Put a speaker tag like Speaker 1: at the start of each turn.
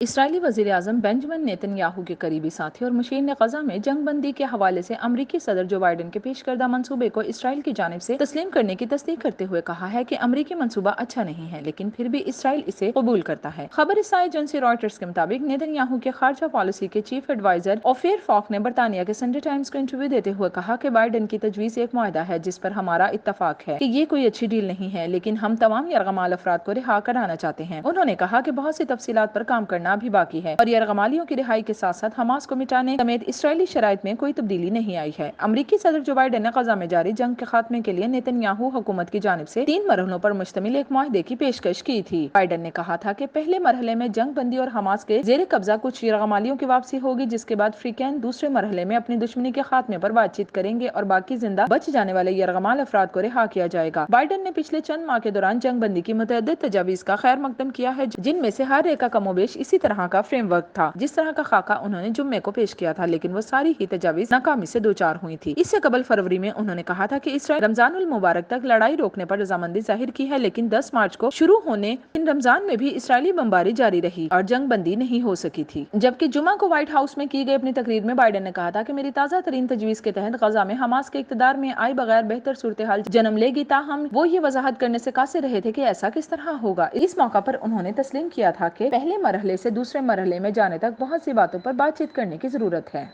Speaker 1: اسرائیلی وزیر اعظم Benjamin Nitin Yahoo کے قریبی ساتھی اور مشیر غزہ میں جنگ بندی کے حوالے سے امریکی صدر جو بائیڈن کے پیش کردہ منصوبے کو اسرائیل کی جانب سے تسلیم کرنے کی تصدیق کرتے ہوئے کہا ہے کہ امریکی منصوبہ اچھا نہیں ہے لیکن پھر بھی اسرائیل اسے قبول کرتا ہے۔ خبر رساں ایجنسی رائٹرز کے مطابق نیتن یاہو کے خارجہ پالیسی کے چیف ایڈوائزر اوفیر فاک نے برطانیہ کے سنڈے ٹائمز کو انٹرویو دیتے ہوئے کہا کہ بائیڈن کی تجویز ایک معاہدہ ہے جس پر ہمارا اتفاق ہے کہ یہ کوئی اچھی ڈیل نہیں ہے لیکن ہم تمام یرغمال افراد کو رہا کرانا چاہتے ہیں۔ انہوں نے کہا کہ بہت سی تفصیلات پر کام کرنا بھی باقی ہے اور یرغمالیوں کی رہائی کے ساتھ ساتھ حماس کو مٹانے سمیت اسرائیلی شرائط میں کوئی تبدیلی نہیں آئی ہے۔ امریکی صدر جو بائیڈن نے غزہ میں جاری جنگ کے خاتمے کے لیے نیتن یاہو حکومت کی جانب سے 3 مرحلوں پر مشتمل ایک معاہدے کی پیشکش کی تھی۔ بائیڈن نے کہا تھا کہ پہلے مرحلے میں جنگ بندی اور حماس کے زیر قبضہ کچھ یرغمالیوں کی واپسی ہوگی، جس کے بعد فری کین دوسرے مرحلے میں اپنی دشمنی کے خاتمے پر بات چیت کریں گے اور باقی زندہ بچ جانے والے یرغمال افراد کو رہا کیا جائے گا۔ بائیڈن نے پچھلے چند ماہ کے دوران جنگ بندی کی متعدد تجاویز کا خیر مقدم کیا ہے، جن میں سے ہر ایک کا کم و بیش اسی طرح کا فریم ورک تھا جس طرح کا خاکہ انہوں نے جمعے کو پیش کیا تھا، لیکن وہ ساری ہی تجاویز ناکامی سے دوچار ہوئی تھی۔ اس سے قبل فروری میں انہوں نے کہا تھا کہ اسرائیل رمضان المبارک تک لڑائی روکنے پر رضامندی ظاہر کی ہے، لیکن 10 مارچ کو شروع ہونے ان رمضان میں بھی اسرائیلی بمباری جاری رہی اور جنگ بندی نہیں ہو سکی تھی۔ جبکہ جمعہ کو وائٹ ہاؤس میں کی گئی اپنی تقریر میں بائیڈن نے کہا تھا کہ میری تازہ ترین تجویز کے تحت غزہ میں حماس کے اقتدار میں آئے بغیر بہتر صورتحال جنم لے گی، تاہم وہ یہ وضاحت کرنے سے قاصر رہے تھے کہ ایسا کس طرح ہوگا۔ اس موقع پر انہوں نے تسلیم کیا تھا کہ پہلے مرحلے سے دوسرے مرحلے میں جانے تک بہت سی باتوں پر بات چیت کرنے کی ضرورت ہے۔